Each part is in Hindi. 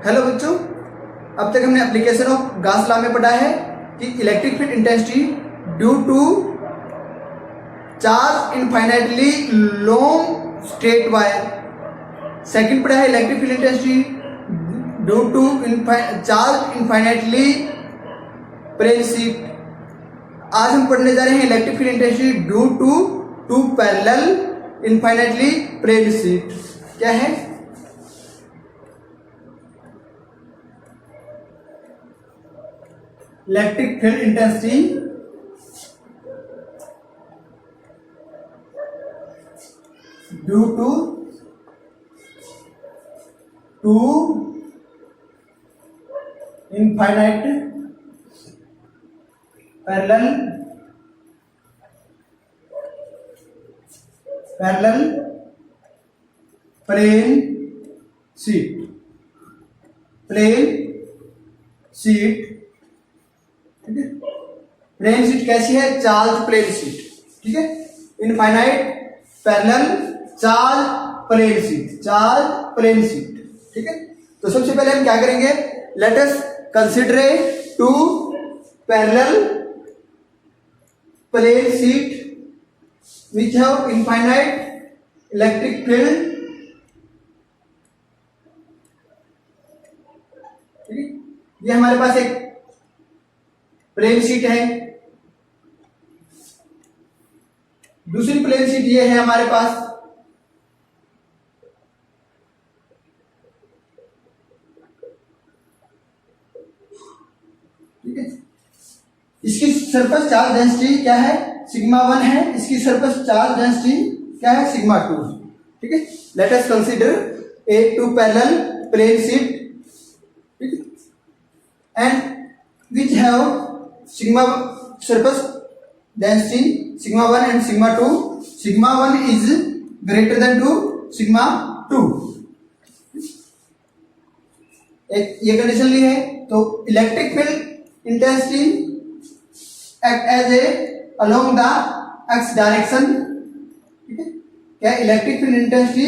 हेलो बच्चों, अब तक हमने एप्लीकेशन ऑफ गॉस लॉ में पढ़ा है कि electric field intensity due to charge infinitely long straight wire. Second पढ़ा है electric field intensity due to charge infinitely plane sheet. आज हम पढ़ने जा रहे हैं electric field intensity due to two parallel infinitely plane sheet. क्या है? Electric field intensity due to infinite parallel plane sheet. ठीक है, प्लेन शीट कैसी है? Charge plane sheet. ठीक है, infinite parallel charge plane sheet. ठीक है, तो सबसे पहले हम क्या करेंगे? Let us consider two parallel plane sheet which have infinite electric field। ठीक है, ये हमारे पास एक प्लेन शीट है। दूसरी प्लेन शीट ये है हमारे पास। ठीक है, इसकी सरफेस चार्ज डेंसिटी क्या है? सिग्मा 1 है। इसकी सरफेस चार्ज डेंसिटी क्या है? सिग्मा 2। ठीक है, let us consider a two parallel plane sheet. ठीक है, and which have sigma surface density sigma 1 and sigma 2। Sigma 1 is greater than two sigma 2। एक ये कंडीशन ली है। तो electric field intensity act as a along the x direction। ठीक है, क्या electric field intensity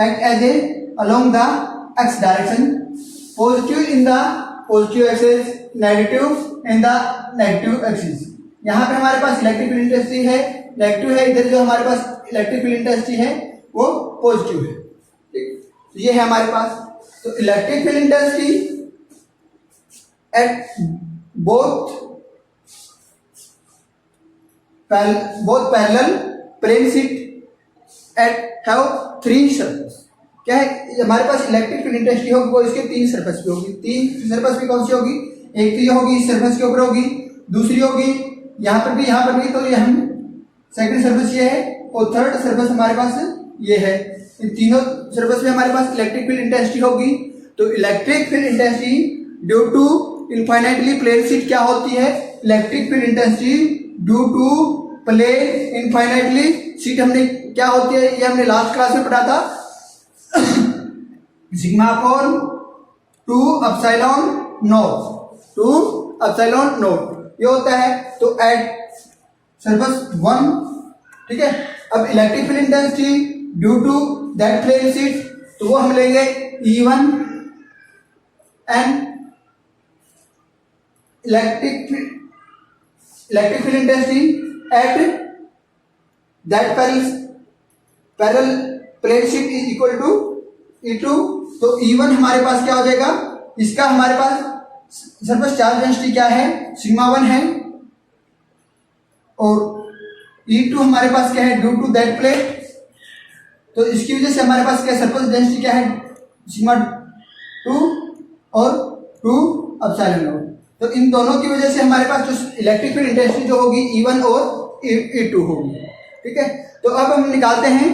act as a along the x direction, positive in the positive axis, negative in the negative axis. यहाँ पे हमारे पास इलेक्ट्रिक फील्ड इंटेंसिटी है नेगेटिव है, इधर जो हमारे पास इलेक्ट्रिक फील्ड इंटेंसिटी है वो पॉजिटिव है। ठीक, तो ये है हमारे पास। तो electric field intensity at both parallel plane sheet at have 3 surface. क्या है? हमारे पास इलेक्ट्रिक फील्ड इंटेंसिटी होगी वो इसके 3 सरफेस पे होगी। 3 सरफेस पे कौन सी होगी? एक तो ये होगी इस सरफेस के ऊपर होगी, दूसरी होगी यहाँ पर भी। तो ये हम सेकंड सरफेस ये है और थर्ड सरफेस हमारे पास ये है। इन तीनों सरफेस पे हमारे पास इलेक्ट्रिक फील्ड इंटेंसिटी होगी। तो electric field intensity due to infinitely plane sheet क्या होती है? Electric field intensity due to plane infinitely sheet हमने क्या होती है ये हमने लास्ट क्लास में पढ़ा था। सिग्मा अपॉन 2 एप्सिलॉन नॉट ये होता है। तो एट सरफेस 1। ठीक है, अब electric field intensity due to that plane sheet, तो वो हम लेंगे E1 and electric field intensity at that parallel plane sheet is equal to E2। तो E1 हमारे पास क्या हो जाएगा? इसका हमारे पास सरफेस चार्ज डेंसिटी क्या है? सिग्मा 1 है। और E2 हमारे पास क्या है? Due to that plate. तो इसकी वजह से हमारे पास क्या सरफेस डेंसिटी क्या है? सिग्मा 2 और 2 एप्सिलॉन नॉट। तो इन दोनों की वजह से हमारे पास जो इलेक्ट्रिक फील्ड इंटेंसिटी जो होगी E1 और E2 होगी। ठीक है, तो अब हम निकालते हैं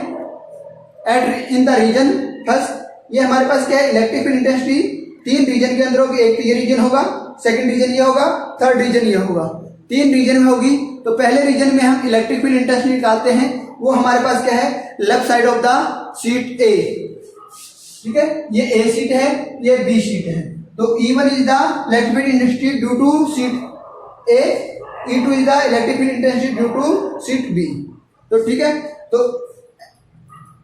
at in the region first. ये हमारे पास क्या है? इलेक्ट्रिक फील्ड इंटेंसिटी 3 रीजन के अंदर होगी। एक तो ये रीजन होगा, सेकंड रीजन ये होगा, थर्ड रीजन ये होगा। 3 रीजन में होगी। तो पहले रीजन में हम इलेक्ट्रिक फील्ड इंटेंसिटी निकालते हैं। वो हमारे पास क्या है? Left side of the sheet A. ठीक है, ये ए शीट है, ये बी शीट है। तो E1 is the electric field intensity due to sheet A, E2 is the electric field intensity due to sheet B. तो ठीक है, तो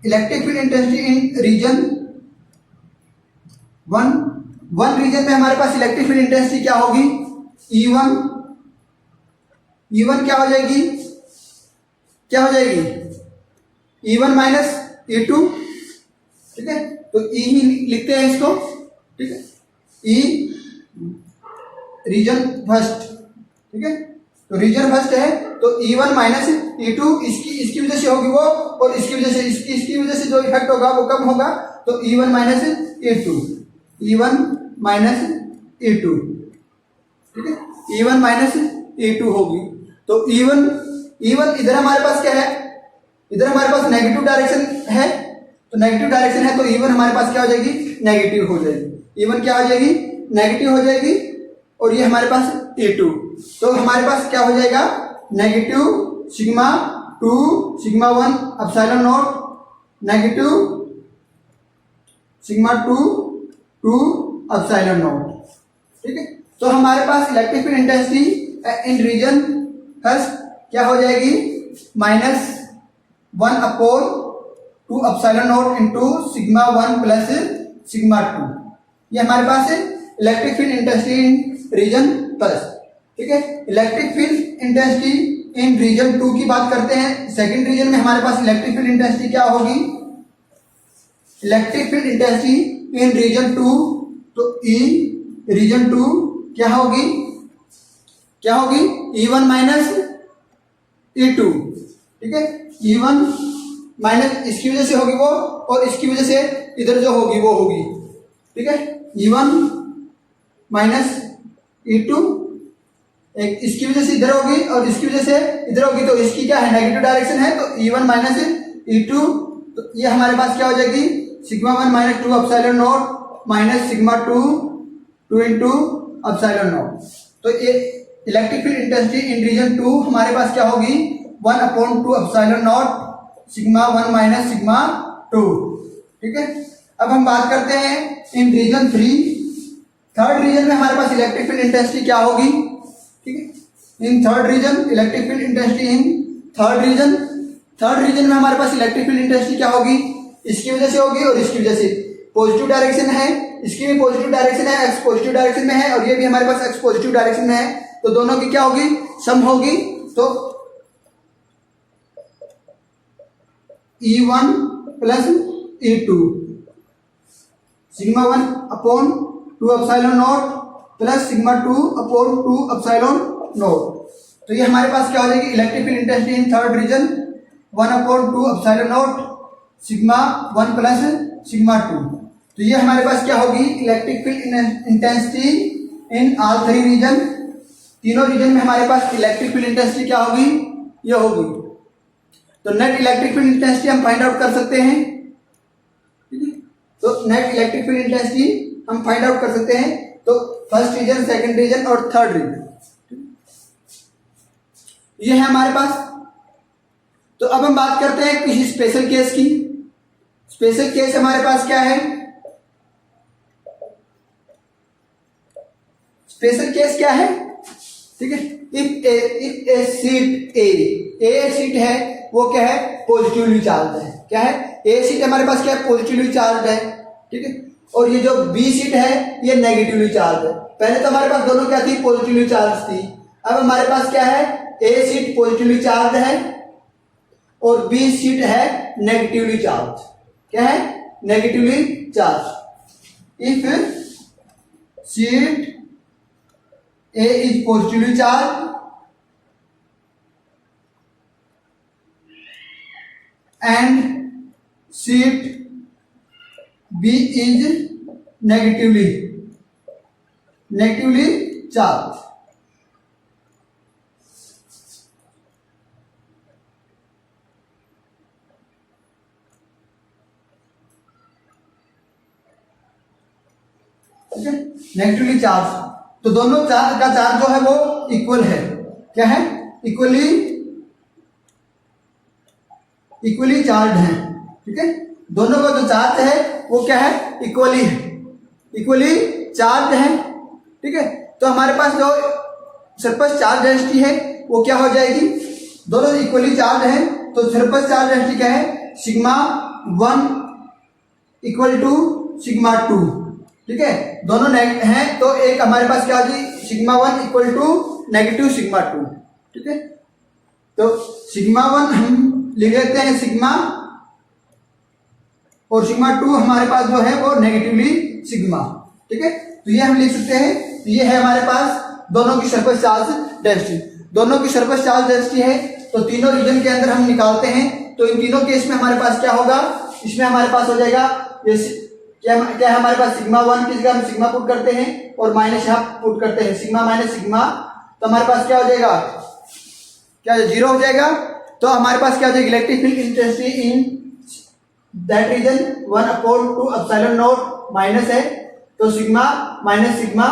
electric field intensity in region 1 one region में हमारे पास इलेक्ट्रिक फील्ड इंटेंसिटी क्या होगी, E1, E1 क्या हो जाएगी, क्या हो जाएगी, E1 माइनस E2, ठीक है, तो E ही लिखते हैं इसको, ठीक है, E रीजन फर्स्ट, ठीक है, तो रीजन फर्स्ट है तो E1 माइनस E2 इसकी वजह से होगी वो, और इसकी वजह से इसकी वजह से जो इफेक्ट होगा वो कम होगा, तो E1 minus E2, E1 minus E2, ठीक है, E1 माइनस E2 होगी। तो E1 इधर हमारे पास क्या है, इधर हमारे पास नेगेटिव डायरेक्शन है, तो नेगेटिव डायरेक्शन है तो E1 हमारे पास क्या हो जाएगी, नेगेटिव हो जाएगी, E1 क्या हो जाएगी, नेगेटिव हो जाएगी, और ये हमारे पास E2, तो हमारे पास क्या हो जाएगा, negative sigma 2 sigma 1 epsilon naught, negative sigma 2 epsilon naught, ठीक है। तो हमारे पास electric field intensity in region first क्या हो जाएगी, -1/2 epsilon naught into sigma 1 plus sigma 2, ये हमारे पास है electric field intensity in region first, ठीक है। Electric field intensity in region 2 की बात करते हैं, सेकंड रीजन में हमारे पास इलेक्ट्रिक फील्ड इंटेंसिटी क्या होगी, electric field intensity in region 2, तो E रीजन 2 क्या होगी, क्या होगी, E1 माइनस E2, ठीक है, E1 माइनस इसकी वजह से होगी वो, और इसकी वजह से इधर जो होगी वो होगी, ठीक है, E1 माइनस E2, एक इसकी वजह से इधर होगी और इसकी वजह से इधर होगी, तो इसकी क्या है, नेगेटिव डायरेक्शन है, तो E1 माइनस E2, तो ये हमारे पास क्या हो जाएगी, sigma 1 minus 2 epsilon naught minus sigma 2 into epsilon naught, तो ये electric field intensity in region 2 हमारे पास क्या होगी, 1/2 epsilon naught sigma 1 minus sigma 2, ठीक है। अब हम बात करते हैं इन रीजन 3, थर्ड रीजन में हमारे पास इलेक्ट्रिक फील्ड इंटेंसिटी क्या होगी, ठीक है, in third region electric field intensity in third region में हमारे पास इलेक्ट्रिक फील्ड इंटेंसिटी क्या होगी, इसकी वजह से होगी और इसकी वजह से, पॉजिटिव डायरेक्शन है, इसकी भी पॉजिटिव डायरेक्शन है, एक्स पॉजिटिव डायरेक्शन में है, और ये भी हमारे पास एक्स पॉजिटिव डायरेक्शन में है, तो दोनों की क्या होगी, सम होगी, तो E1 plus E2 sigma 1/2 epsilon naught plus sigma 2/2 epsilon naught, तो ये हमारे पास क्या हो जाएगी, electric field intensity in third region 1/2 epsilon naught sigma 1 plus sigma 2, तो ये हमारे पास क्या होगी, electric field intensity in all three region, तीनों रीजन में हमारे पास इलेक्ट्रिक फील्ड इंटेंसिटी क्या होगी, ये होगी, तो नेट इलेक्ट्रिक फील्ड इंटेंसिटी हम फाइंड आउट कर सकते हैं, ठीक है, तो नेट इलेक्ट्रिक फील्ड इंटेंसिटी हम फाइंड आउट कर सकते हैं, तो फर्स्ट रीजन, सेकंड रीजन और थर्ड रीजन, ये है हमारे पास। तो अब हम बात करते हैं किसी स्पेशल केस की। स्पेशल केस हमारे पास क्या है, स्पेशल केस क्या है, ठीक है, if A seat A seat है वो क्या है, पॉजिटिवली चार्ज है, क्या है, ए सीट हमारे पास क्या है, पॉजिटिवली चार्ज है, ठीक है, और ये जो बी सीट है ये नेगेटिवली चार्ज है। पहले तो हमारे पास दोनों क्या थी, पॉजिटिवली चार्ज थी, अब हमारे पास क्या है, ए सीट पॉजिटिवली चार्ज है और बी सीट है नेगेटिवली चार्ज, क्या है, negatively charge. If seat A is positively charge and seat B is negatively charged, ठीक है, नेगेटिवली चार्ज, तो दोनों चार्ज का चार्ज जो है वो इक्वल है, क्या है, इक्वली चार्ज है, ठीक है, दोनों का जो चार्ज है वो क्या है, इक्वली चार्ज है, ठीक है। तो हमारे पास जो सरफेस चार्ज डेंसिटी है वो क्या हो जाएगी, दोनों इक्वली चार्ज है, तो सरफेस चार्ज डेंसिटी क्या है, सिग्मा 1 इक्वल टू सिग्मा 2, ठीक है, दोनों हैं तो एक हमारे पास क्या हो जाएगी sigma 1 equal to negative sigma 2। ठीक है, तो सिग्मा 1 हम लिख लेते हैं सिग्मा, और सिग्मा 2 हमारे पास जो है वो नेगेटिवली सिग्मा। ठीक है, तो ये हम लिख सकते हैं, तो ये है हमारे पास दोनों की सरफेस चार्ज डेंसिटी। दोनों की सरफेस चार्ज डेंसिटी है तो तीनों रीजन के अंदर हम निकालते हैं, तो इन तीनों केस में हमारे पास क्या होगा, इसमें हमारे पास हो जाएगा ये क्या है हमारे पास सिग्मा 1 की जगह हम सिग्मा पुट करते हैं और माइनस यहाँ पुट करते हैं सिग्मा माइनस सिग्मा, तो हमारे पास क्या हो जाएगा, क्या जीरो हो जाएगा। तो हमारे पास क्या हो जाएगी electric field intensity in that region 1/2 epsilon naught minus है, तो सिग्मा माइनस सिग्मा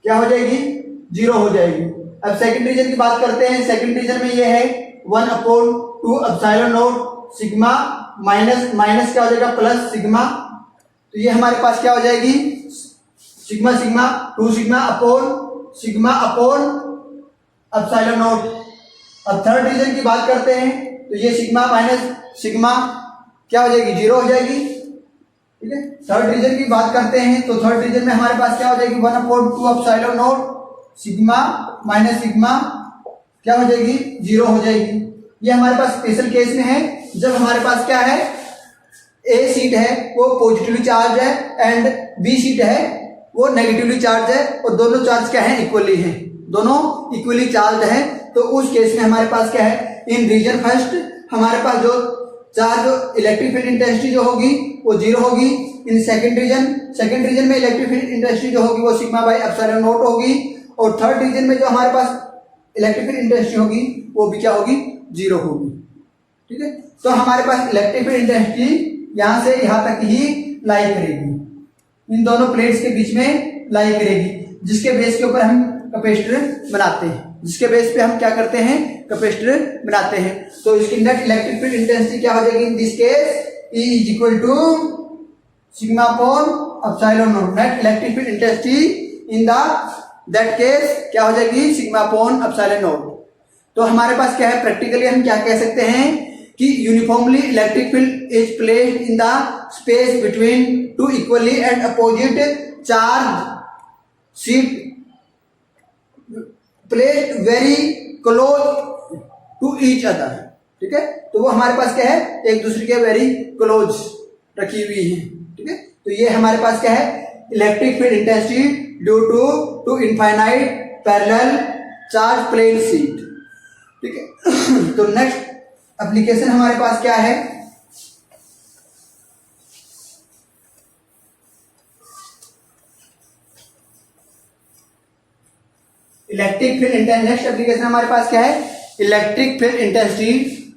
क्या हो जाएगी, जीरो हो जाएगी। अब सेकंड रीजन की बात करते हैं, सेकंड रीजन में ये है 1/2 epsilon naught sigma minus minus क्या हो जाएगा प्लस सिग्मा, तो ये हमारे पास क्या हो जाएगी sigma sigma 2 sigma upon epsilon not. अब थर्ड रीजन की बात करते हैं, तो ये सिग्मा माइनस सिग्मा क्या हो जाएगी, जीरो हो जाएगी। ठीक है, थर्ड रीजन की बात करते हैं, तो थर्ड रीजन में हमारे पास क्या हो जाएगी 1/2 epsilon naught sigma minus sigma क्या हो जाएगी, जीरो हो जाएगी। ये हमारे पास स्पेशल केस में है जब हमारे पास क्या है ए सीट है वो पॉजिटिवली चार्ज है एंड बी सीट है वो नेगेटिवली चार्ज है, और दोनों चार्ज क्या है इक्वली है, दोनों इक्वली चार्ज है। तो उस केस में हमारे पास क्या है इन रीजन फर्स्ट हमारे पास जो चार्ज इलेक्ट्रिक फील्ड इंटेंसिटी जो होगी वो जीरो होगी। इन सेकंड रीजन में इलेक्ट्रिक फील्ड इंटेंसिटी जो होगी वो सिग्मा बाई एप्सिलॉन नॉट होगी, और थर्ड रीजन में जो हमारे पास इलेक्ट्रिक फील्ड इंटेंसिटी होगी वो भी क्या होगी, जीरो होगी। ठीक है, तो हमारे पास इलेक्ट्रिक फील्ड इंटेंसिटी यहां से यहां तक ही लाई करेगी, इन दोनों प्लेट्स के बीच में लाई करेगी, जिसके बेस के ऊपर हम कैपेसिटर बनाते हैं, जिसके बेस पे हम क्या करते हैं कैपेसिटर बनाते हैं। तो इसकी नेट इलेक्ट्रिक फील्ड इंटेंसिटी क्या हो जाएगी in this case E is equal to sigma upon epsilon naught. Net electric field intensity in that case क्या हो जाएगी सिग्मा अपॉन एप्सिलॉन नॉट। तो हमारे पास क्या है प्रैक्टिकली हम क्या कह सकते हैं कि uniformly electric field is placed in the space between two equally and opposite charge sheet placed very close to each other. ठीक है, तो वो हमारे पास क्या है एक दूसरे के वेरी क्लोज रखी हुई है। ठीक है, तो ये हमारे पास क्या है electric field intensity due to infinite parallel charge plane sheet. ठीक है, तो नेक्स्ट एप्लीकेशन हमारे पास क्या है, electric field intensity. Next application हमारे पास क्या है electric field intensity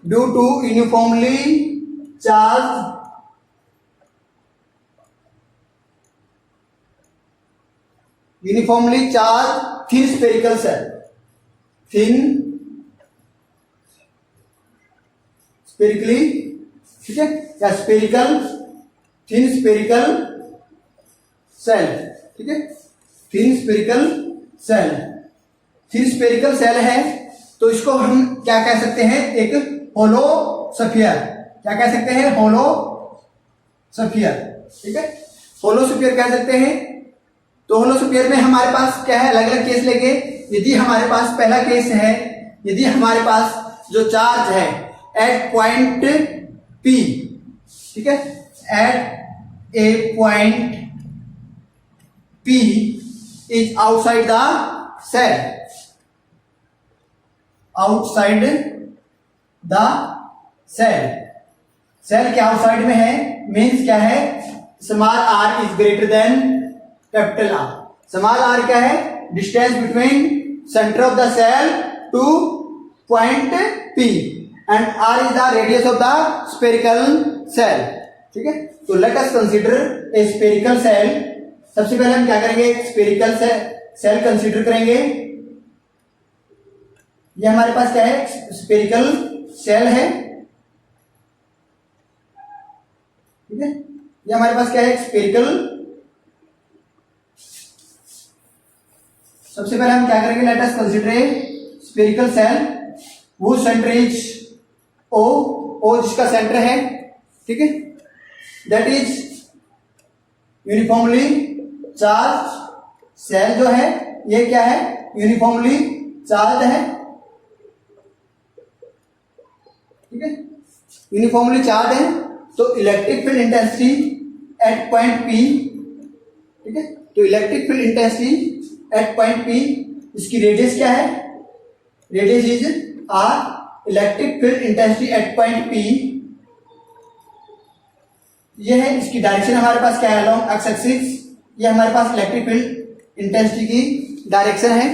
due to uniformly charge thin spherical shell, spherically, ठीक है, या थिन स्पेरिकल सेल। ठीक है, थिन स्पेरिकल सेल है, तो इसको हम क्या कह सकते हैं एक होलो स्फीयर। क्या कह सकते हैं होलो स्फीयर। ठीक है, होलो स्फीयर कह सकते हैं। तो होलो स्फीयर में हमारे पास क्या है अलग अलग केस लेंगे। यदि हमारे पास पहला केस है, यदि हमारे पास जो चार्ज है एट पॉइंट P, ठीक है, at a point P is outside the shell, outside the shell के आउटसाइड में है, मीन्स क्या है small r is greater than capital R। Small r क्या है distance between centre of the shell to point P and R is the radius of the spherical shell. ठीक है, तो let us consider a spherical shell. सबसे पहले हम क्या करेंगे स्फेरिकल सेल कंसीडर करेंगे। ये हमारे पास क्या है स्फेरिकल सेल है। ठीक है, ये हमारे पास क्या है स्फेरिकल। सबसे पहले हम क्या करेंगे let us consider a spherical shell वो सेंटर इज O जिसका सेंटर है। ठीक है, that is uniformly charge shell जो है ये क्या है, यूनिफॉर्मली चार्ज है, ठीक है, यूनिफॉर्मली चार्ज है। तो electric field intensity at point P, ठीक है, तो electric field intensity at point P, इसकी रेडियस क्या है, radius is R। Electric field intensity at point P ये है, इसकी डायरेक्शन हमारे पास क्या है, अलोंग एक्स एक्सिस। ये हमारे पास इलेक्ट्रिक फील्ड इंटेंसिटी की डायरेक्शन है,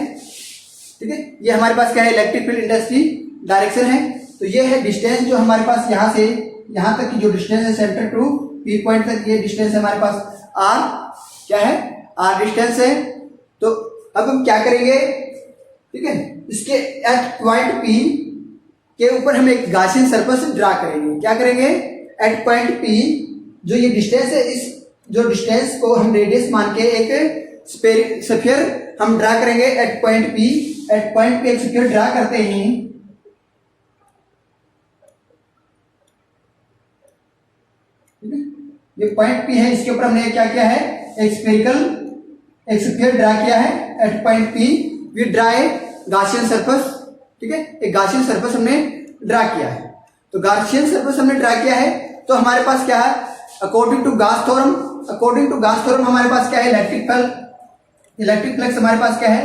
ठीक है, ये हमारे पास क्या है, इलेक्ट्रिक फील्ड इंटेंसिटी डायरेक्शन है। तो ये है डिस्टेंस जो हमारे पास यहां से यहां तक की जो डिस्टेंस है सेंटर टू P पॉइंट तक, ये डिस्टेंस है हमारे पास R, क्या है, R डिस्टेंस है। तो अब हम क्या करेंगे, ठीक है, इसके एट पॉइंट P के ऊपर हम एक गॉसियन सरफेस ड्रा करेंगे। क्या करेंगे, एट पॉइंट P जो ये डिस्टेंस है, इस जो डिस्टेंस को हम रेडियस मान के एक स्फीयर हम ड्रा करेंगे at point P। At point P एक स्फीयर ड्रा करते ही ये पॉइंट P है, इसके ऊपर हमने क्या किया है, एक स्फीयर ड्रा किया है at point P। We draw a Gaussian surface, ठीक है, एक गॉसियन सरफेस हमने ड्रा किया है। तो गॉसियन सरफेस हमने ड्रा किया है, तो हमारे पास क्या है, अकॉर्डिंग टू गॉस थ्योरम हमारे पास क्या है, इलेक्ट्रिक फ्लक्स हमारे पास क्या है,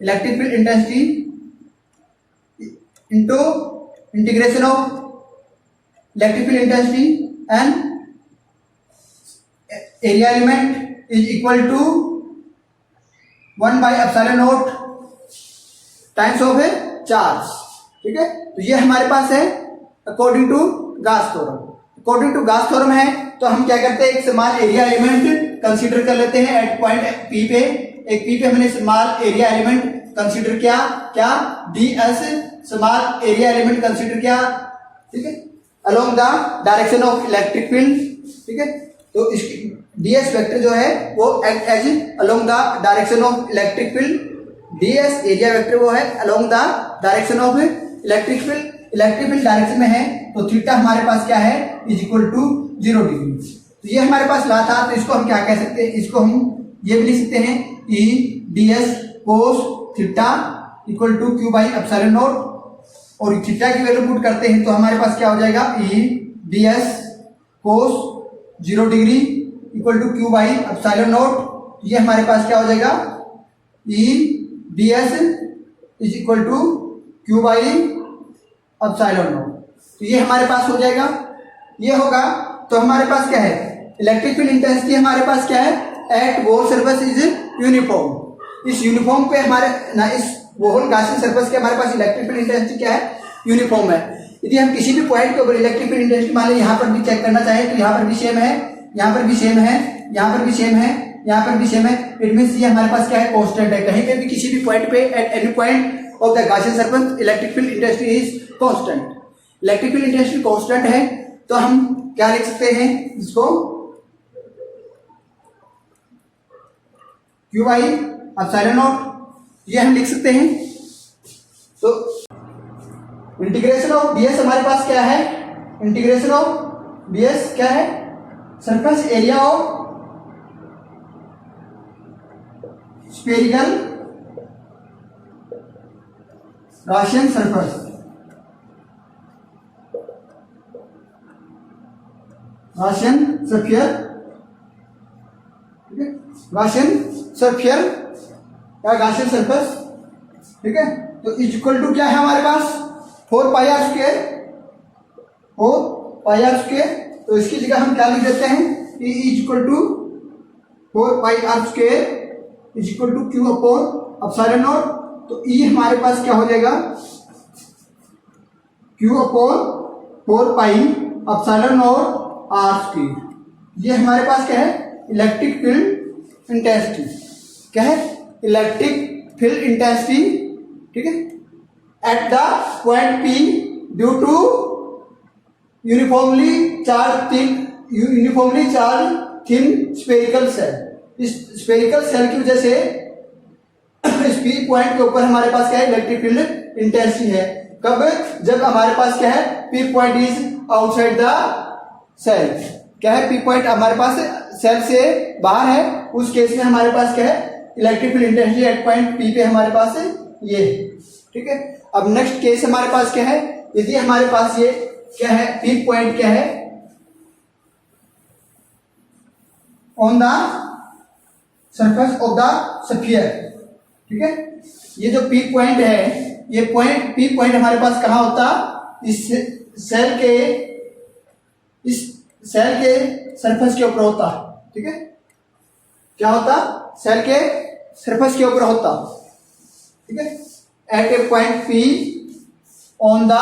electric field intensity into integration of electric field intensity and area element is equal to 1/ε0 times of a charge, ठीक है। तो ये हमारे पास है according to Gauss theorem. According to Gauss theorem है तो हम क्या करते हैं, एक स्मॉल एरिया एलिमेंट कंसीडर कर लेते हैं एट पॉइंट P पे। एक P पे हमने स्मॉल एरिया एलिमेंट कंसीडर किया, क्या, ds small area element consider किया, ठीक है, along the direction of electric field, ठीक है। तो इसकी ds वेक्टर जो है वो act as along the direction of electric field. ds area vector वो है along the direction of electric field. Electric field direction में है तो थीटा हमारे पास क्या है, इज इक्वल टू 0 डिग्री। तो ये हमारे पास ला था, तो इसको हम क्या कह सकते हैं, इसको हम ये भी लिख सकते हैं E ds cos theta equal to Q/ε0। और थीटा की वैल्यू पुट करते हैं तो हमारे पास क्या हो जाएगा, E ds cos 0 degree equal to Q/ε0। ये हमारे पास क्या हो जाएगा, E ds is equal to Q/ε0। तो ये हमारे पास हो जाएगा, ये होगा। तो हमारे पास क्या है, इलेक्ट्रिक फील्ड इंटेंसिटी हमारे पास क्या है, at whole surface is uniform. इस यूनिफॉर्म पे हमारे ना, इस वोल गॉसियन सरफेस के हमारे पास इलेक्ट्रिक फील्ड इंटेंसिटी क्या है, यूनिफॉर्म है। यदि हम किसी भी पॉइंट के ऊपर इलेक्ट्रिक फील्ड इंटेंसिटी मान लें, यहाँ पर भी चेक करना चाहें तो यहाँ पर भी सेम है, यहाँ पर भी सेम है, यहाँ पर भी सेम है, यहाँ पर भी सेम है। इट मींस ये हमारे पास क्या है, कांस्टेंट है। कहीं पे भी किसी भी पॉइंट पे at any point of the Gaussian surface electric field intensity is constant. Electric field intensity constant है तो हम क्या लिख सकते हैं, इसको Q/ε0 ये हम लिख सकते हैं। तो इंटीग्रेशन ऑफ ds हमारे पास क्या है, इंटीग्रेशन ऑफ ds क्या है, surface area of spherical Gaussian surface, Gaussian sphere, ठीक है, गॉसियन स्फीयर या गॉसियन सरफेस, ठीक है। तो इज इक्वल टू क्या है हमारे पास, 4πr², 4πr²। तो इसकी जगह हम क्या लिख देते हैं, E is equal to 4πr² is equal to Q/ε0। तो E हमारे पास क्या हो जाएगा, Q/4πε0 r²। ये हमारे पास क्या है, इलेक्ट्रिक फील्ड इंटेंसिटी, क्या है, इलेक्ट्रिक फील्ड इंटेंसिटी, ठीक है, at the point P due to uniformly charge thin spherical shell. इस स्फेरिकल सेल की वजह से इस P पॉइंट के ऊपर हमारे पास क्या है, इलेक्ट्रिक फील्ड इंटेंसिटी है। कब, जब हमारे पास क्या है, P point is outside the shell, क्या है, पी पॉइंट हमारे पास सेल से बाहर है, उस केस में हमारे पास क्या है, electric field intensity at point P पे हमारे पास है ये, ठीक है। अब नेक्स्ट केस हमारे पास क्या है, यदि हमारे पास ये क्या है, पी पॉइंट क्या है on the surface of the sphere, ठीक है। ये जो पी पॉइंट है, ये पॉइंट पी पॉइंट हमारे पास कहाँ होता, इस सेल के सरफेस के ऊपर होता, ठीक है। क्या होता, सेल के सरफेस के ऊपर होता, ठीक है, at a point P on the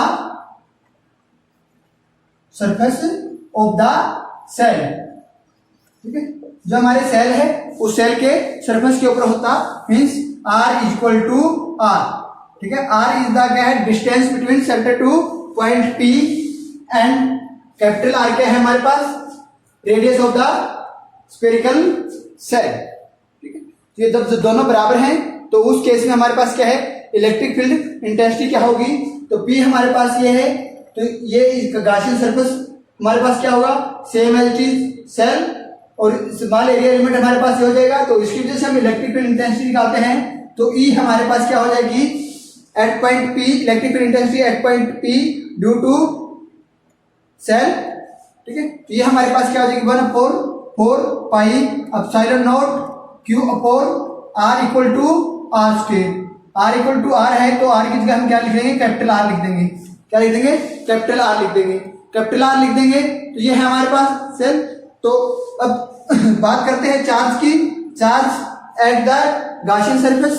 surface of the shell, ठीक है। जो हमारे सेल है उस सेल के सरफेस के ऊपर होता, means R is equal to R, ठीक है। आर इज द क्या है, distance between centre to point P, and capital R क्या है हमारे पास, radius of the spherical shell, ठीक है। ये जब दोनों बराबर हैं तो उस केस में हमारे पास क्या है, इलेक्ट्रिक फील्ड इंटेंसिटी क्या होगी, तो पी हमारे पास ये है, तो ये गॉसियन सरफेस हमारे पास क्या होगा, same as it is shell, और स्मॉल एरिया एलिमेंट हमारे पास ये हो जाएगा, तो इसकी वजह से हम इलेक्ट्रिक फील्ड इंटेंसिटी निकालते हैं, तो ई हमारे पास क्या हो जाएगी, at point P, electric field intensity at point P due to shell, ठीक है। ये हमारे पास क्या हो जाएगी, 1/4 pi epsilon naught Q upon R equal to R square. R equal to R है तो आर की जगह हम क्या लिख देंगे, कैपिटल आर लिख देंगे, क्या लिख देंगे, कैपिटल आर लिख देंगे, कैपिटल आर लिख देंगे, तो ये है हमारे पास सेल। तो अब बात करते हैं चार्ज की, charge at the Gaussian surface,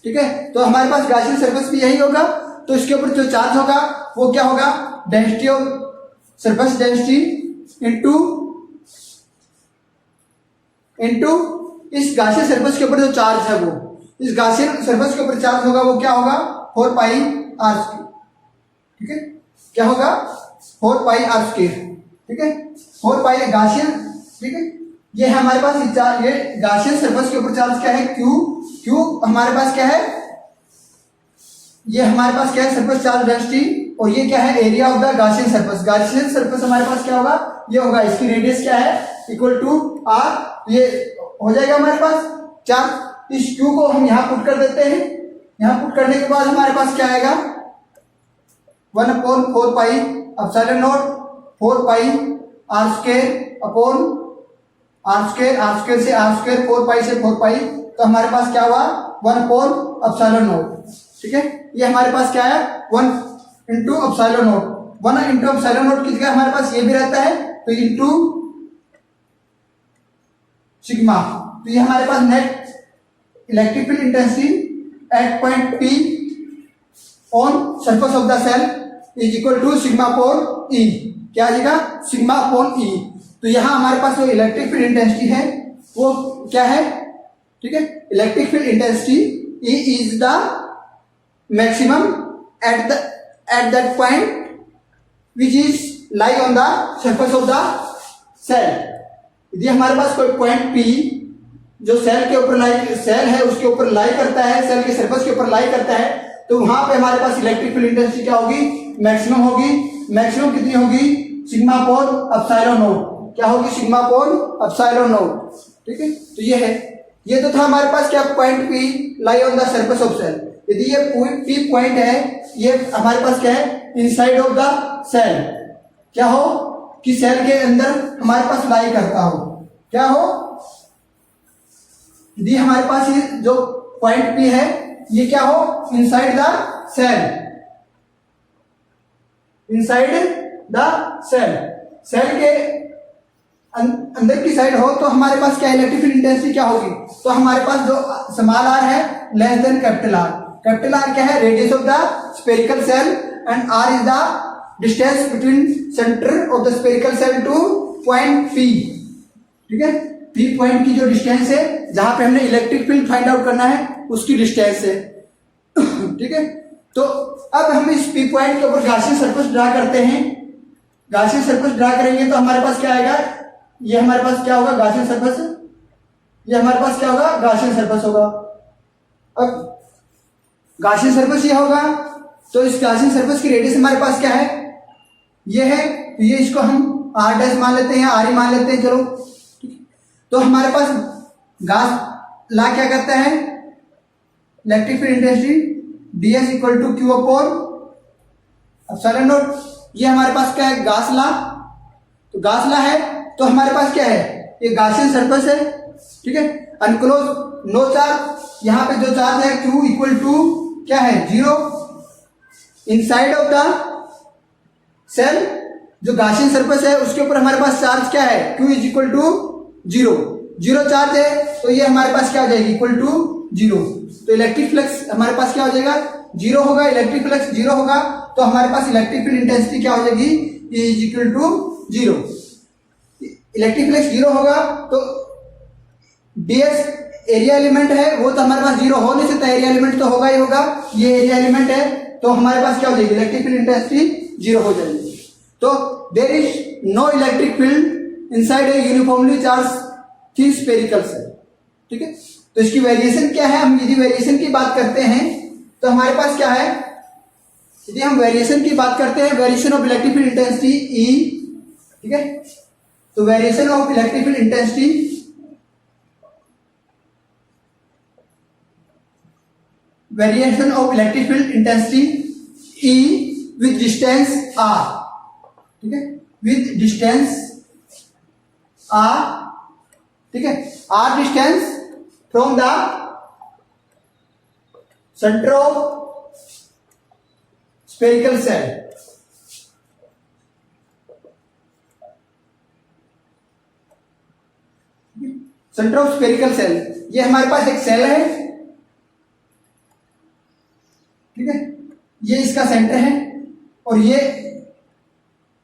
ठीक है। तो हमारे पास गॉसियन सरफेस भी यही होगा, तो इसके ऊपर जो चार्ज होगा वो क्या होगा, density of surface density into इस गॉसियन सरफेस के ऊपर जो चार्ज है वो, इस गॉसियन सरफेस के ऊपर चार्ज होगा वो क्या होगा, 4 पाई आर स्क्वायर, ठीक है। क्या होगा, 4 पाई आर स्क्वायर, ठीक है, 4 पाई गॉसियन, ठीक है। ये है हमारे पास ये गॉसियन सरफेस के ऊपर चार्ज क्या है, क्यू हमारे पास क्या है, ये हमारे पास क्या है, सरफेस चार्ज डेंसिटी, और ये क्या है, area of the Gaussian surface. Gaussian surface हमारे पास क्या होगा, ये होगा, इसकी रेडियस क्या है, इक्वल टू आर, ये हो जाएगा हमारे पास चार्ज। इस क्यू को हम यहां पुट कर देते हैं, यहां पुट करने के बाद हमारे पास क्या आएगा, 1/4 pi epsilon naught 4 pi R square upon R square से आर स्क्वायर, 4 पाई से 4 पाई, तो हमारे पास क्या हुआ, 1/4 एप्सिलॉन नॉट, ठीक है। ये हमारे पास क्या है, 1 into epsilon not, 1 into epsilon not की जगह हमारे पास ये भी रहता है, तो इंटू सिग्मा, तो ये हमारे पास net electric field intensity at point P on surface of the shell is equal to sigma upon E, क्या आ जाएगा, सिग्मा अपॉन ई। तो यहाँ हमारे पास जो इलेक्ट्रिक फील्ड इंटेंसिटी है वो क्या है, ठीक है, electric field intensity E is the maximum at that point which is lie on the surface of the shell. यदि हमारे पास कोई पॉइंट पी जो सेल के ऊपर सेल है उसके ऊपर लाई करता है, सेल के सरफेस के ऊपर लाई करता है, तो वहां पे हमारे पास इलेक्ट्रिक फील्ड इंटेंसिटी क्या होगी, मैक्सिमम होगी। मैक्सिमम कितनी होगी, सिग्मा अपॉन एप्सिलॉन नॉट, क्या होगी, सिग्मा अपॉन एप्सिलॉन नॉट, ठीक है। तो ये है, ये तो था हमारे पास क्या, point P lie on the surface of shell. यदि ये पी पॉइंट है, ये हमारे पास क्या है, इनसाइड ऑफ द सेल, क्या हो कि सेल के अंदर हमारे पास लाई करता हो, क्या हो, यदि हमारे पास ये जो पॉइंट पी है ये क्या हो, inside the shell, inside the shell, shell के अंदर की साइड हो, तो हमारे पास क्या इलेक्ट्रिक फील्ड इंटेंसिटी क्या होगी, तो हमारे पास जो स्मॉल आर है less than capital R. Capital R क्या है, radius of the spherical shell, and R is the distance between centre of the spherical shell to point P, ठीक है। पी पॉइंट की जो डिस्टेंस है जहां पे हमने इलेक्ट्रिक फील्ड फाइंड आउट करना है उसकी डिस्टेंस है, ठीक है। तो अब हम इस पी पॉइंट के ऊपर गॉसियन सरफेस ड्रा करते हैं। गॉसियन सरफेस ड्रा करेंगे तो हमारे पास क्या आएगा, ये हमारे पास क्या होगा, गॉसियन सरफेस, ये हमारे पास क्या होगा, गॉसियन सरफेस होगा। अब गॉसियन सरफेस ये होगा, तो इस गॉसियन सरफेस की रेडियस हमारे पास क्या है, ये है, तो ये इसको हम आर डैश मान लेते हैं, आर ही मान लेते हैं, चलो ठीक है। तो हमारे पास गास ला क्या करता है, electric field intensity ds equal to Q upon epsilon naught. ये हमारे पास क्या है, गास ला। तो गास ला है तो हमारे पास क्या है, ये गासियन सरफेस है, ठीक है, अनक्लोज नो चार्ज। यहां पे जो चार्ज है q इक्वल टू क्या है, 0 इनसाइड ऑफ द सेल। जो गासियन सरफेस है उसके ऊपर हमारे पास चार्ज क्या है, q is equal to 0 charge है, तो ये हमारे पास क्या हो जाएगी, इक्वल टू 0। तो इलेक्ट्रिक फ्लक्स हमारे पास क्या हो जाएगा, 0 होगा। इलेक्ट्रिक फ्लक्स 0 होगा तो हमारे पास इलेक्ट्रिक फील्ड इंटेंसिटी क्या हो जाएगी, E is equal to 0। Electric flux 0 होगा तो ds एरिया एलिमेंट है, वो तो हमारे पास 0 हो नहीं सकता, एरिया एलिमेंट तो होगा ही होगा, ये एरिया एलिमेंट है, तो हमारे पास क्या हो जाएगी, इलेक्ट्रिक फील्ड इंटेंसिटी 0 हो जाएगी। तो there is no electric field inside a uniformly charge thin spherical shell, ठीक है। तो इसकी वेरिएशन क्या है, हम यदि वेरिएशन की बात करते हैं तो हमारे पास क्या है, यदि हम वेरिएशन की बात करते हैं, variation of electric field intensity E, ठीक है। तो variation of electric field intensity E with distance r, ठीक है, with distance r, ठीक है, r distance from the center of spherical cell, centre of spherical shell. ये हमारे पास एक सेल है, ठीक है, ये इसका सेंटर है और ये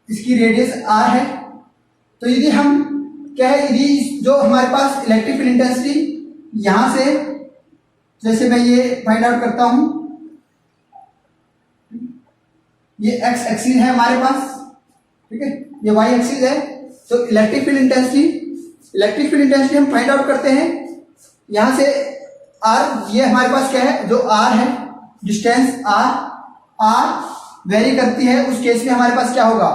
इसकी रेडियस r है। तो यदि हम क्या है, यदि जो हमारे पास इलेक्ट्रिक फील्ड इंटेंसिटी यहां से, जैसे मैं ये फाइंड आउट करता हूं, ये x एक्सिस है हमारे पास, ठीक है, ये y एक्सिस है। तो इलेक्ट्रिक फील्ड इंटेंसिटी हम फाइंड आउट करते हैं यहां से r, ये हमारे पास क्या है, जो r है, डिस्टेंस r वेरी करती है, उस केस में हमारे पास क्या होगा,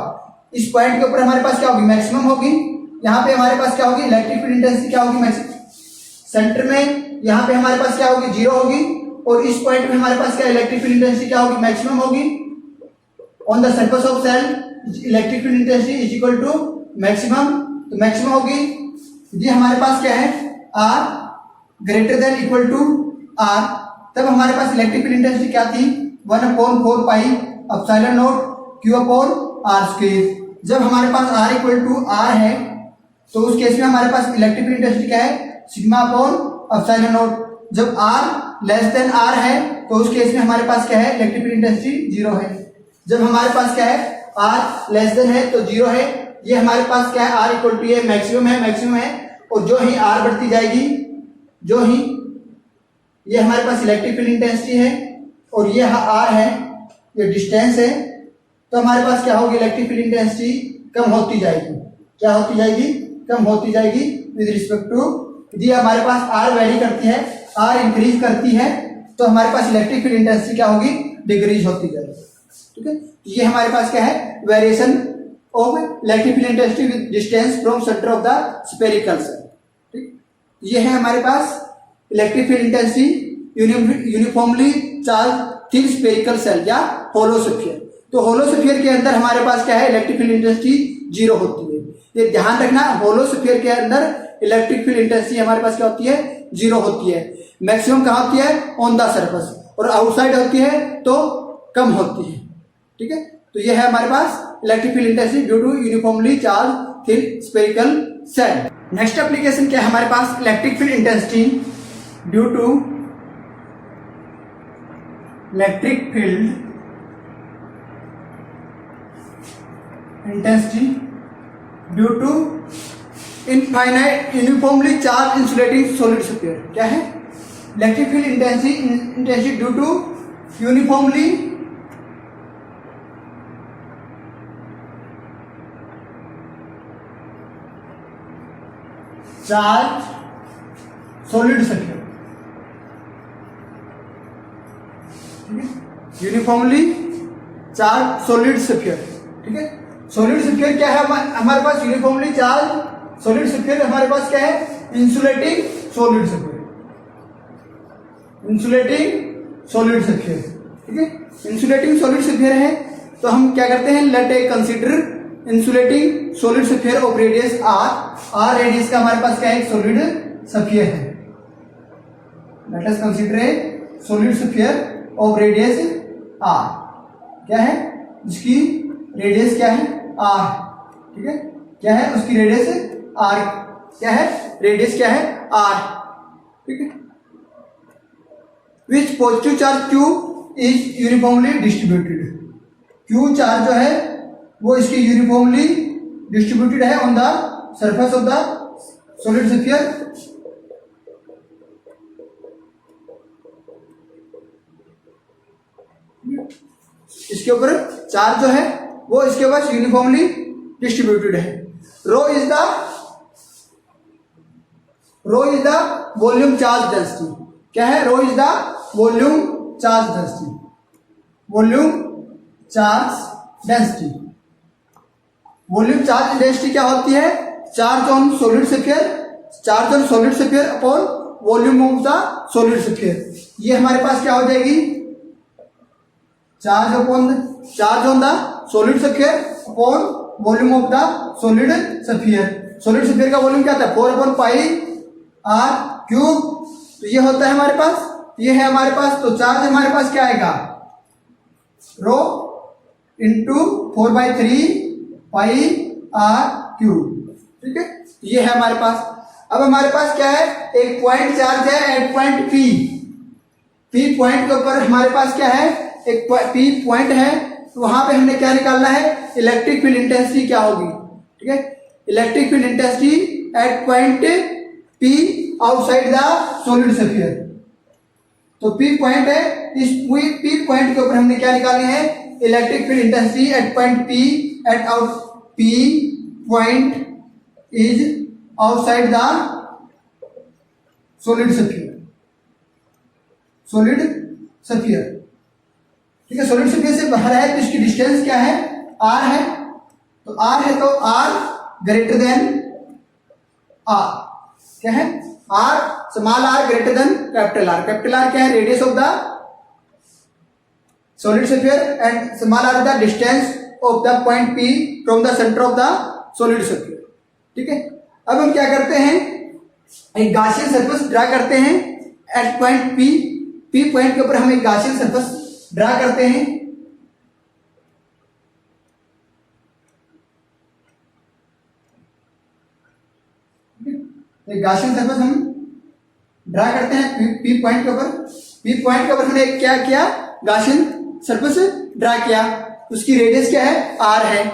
इस पॉइंट के ऊपर हमारे पास क्या होगी, मैक्सिमम होगी। यहाँ पे हमारे पास क्या होगी, इलेक्ट्रिक फील्ड इंटेंसिटी क्या होगी, मैक्सिमम। सेंटर में यहाँ पे हमारे पास क्या होगी, 0 होगी, और इस पॉइंट में हमारे पास क्या, इलेक्ट्रिक फील्ड इंटेंसिटी क्या होगी, मैक्सिमम होगी। On the surface of shell electric field intensity is equal to maximum, तो मैक्सिमम होगी। ये हमारे पास क्या है, r greater than equal to r, तब हमारे पास इलेक्ट्रिक फील्ड इंटेंसिटी क्या थी, 1/4 pi epsilon naught q upon r square. जब हमारे पास r इक्वल टू r है तो उस केस में हमारे पास इलेक्ट्रिक फील्ड इंटेंसिटी क्या है, सिग्मा अपॉन एप्सिलॉन नॉट। जब r लेस देन r है तो उस केस में हमारे पास क्या है, इलेक्ट्रिक फील्ड इंटेंसिटी 0 है। जब हमारे पास क्या है, r लेस देन है तो 0 है। ये हमारे पास क्या है, r इक्वल टू ये मैक्सिमम है, और जो ही r बढ़ती जाएगी, जो ही ये हमारे पास इलेक्ट्रिक फील्ड इंटेंसिटी है और ये r है, ये डिस्टेंस है, तो हमारे पास क्या होगी, इलेक्ट्रिक फील्ड इंटेंसिटी कम होती जाएगी। क्या होती जाएगी, कम होती जाएगी विद रिस्पेक्ट टू, यदि हमारे पास r वेरी करती है, r इंक्रीज करती है, तो हमारे पास इलेक्ट्रिक फील्ड इंटेंसिटी क्या होगी, डिक्रीज होती जाएगी, ठीक है। ये हमारे पास क्या है, variation of electric field intensity with distance from centre of the spherical shell, ठीक। ये है हमारे पास electric field intensity uniformly charge thin spherical shell या होलो स्फीयर। तो होलो स्फीयर के अंदर हमारे पास क्या है, इलेक्ट्रिक फील्ड इंटेंसिटी 0 होती है। ये ध्यान रखना, होलो स्फीयर के अंदर इलेक्ट्रिक फील्ड इंटेंसिटी हमारे पास क्या होती है, 0 होती है। मैक्सिमम कहाँ होती है, ऑन द सरफेस, और आउटसाइड होती है तो कम होती है, ठीक है। तो ये है हमारे पास electric field intensity due to uniformly charge thin spherical shell. Next application क्या है हमारे पास, electric field intensity due to electric field intensity due to infinite uniformly charge insulating solid sphere. क्या है, electric field intensity due to uniformly charge solid sphere, uniformly charge solid sphere, ठीक है। सॉलिड स्फीयर क्या है हमारे पास? यूनिफॉर्मली चार्ज सॉलिड स्फीयर हमारे पास क्या है? Insulating solid sphere, insulating solid sphere. ठीक है, इंसुलेटिंग सॉलिड स्फीयर है तो हम क्या करते हैं? Let a consider insulating solid sphere of radius R radius का हमारे पास क्या है? एक सॉलिड स्फीयर है। Let us consider a solid sphere of radius R, क्या है? जिसकी रेडियस क्या है? आर। ठीक है, क्या है उसकी रेडियस? आर। क्या है? रेडियस क्या है? आर। ठीक है, which positive charge Q is uniformly distributed. Q charge जो है वो इसकी यूनिफॉर्मली डिस्ट्रीब्यूटेड है on the surface of the solid sphere. इसके ऊपर चार्ज जो है वो इसके पास यूनिफॉर्मली डिस्ट्रीब्यूटेड है। Rho is the volume charge density. क्या है? Rho is the volume charge density, volume charge density. Volume charge density क्या होती है? Charge on solid sphere, charge on solid sphere upon volume of the solid sphere. ये हमारे पास क्या हो जाएगी? Charge on the solid sphere upon volume of the solid sphere. Solid sphere का वॉल्यूम क्या था? 4/πr³। तो ये होता है हमारे पास, ये है हमारे पास। तो चार्ज हमारे पास क्या आएगा? Rho into 4/3πr³। ठीक है, ये है हमारे पास। अब हमारे पास क्या है? एक पॉइंट चार्ज है एट पॉइंट P पॉइंट के ऊपर हमारे पास क्या है? एक P पॉइंट है। तो वहां पे हमने क्या निकालना है? इलेक्ट्रिक फील्ड इंटेंसिटी क्या होगी। ठीक है, electric field intensity at point P outside the solid sphere. तो P पॉइंट है, इस P पॉइंट के ऊपर हमने क्या निकालनी है? Electric field intensity at point P at out P point is outside the solid sphere, solid sphere. ठीक है, सॉलिड स्फीयर से बाहर है तो इसकी डिस्टेंस क्या है? R है। तो R है तो R ग्रेटर देन R। क्या है? R, small r greater than capital R। Capital R क्या है? Radius of the solid sphere and small r the distance of the point P from the centre of the solid sphere. ठीक है, अब हम क्या करते हैं? एक गॉसियन सरफेस ड्रा करते हैं एट पॉइंट P पॉइंट के ऊपर हम एक गॉसियन सरफेस ड्रा करते हैं। एक गॉसियन सरफेस हम ड्रा करते हैं P पॉइंट के ऊपर। P पॉइंट के ऊपर हमने क्या किया? गॉसियन सरफेस ड्रा किया। उसकी रेडियस क्या है? R है।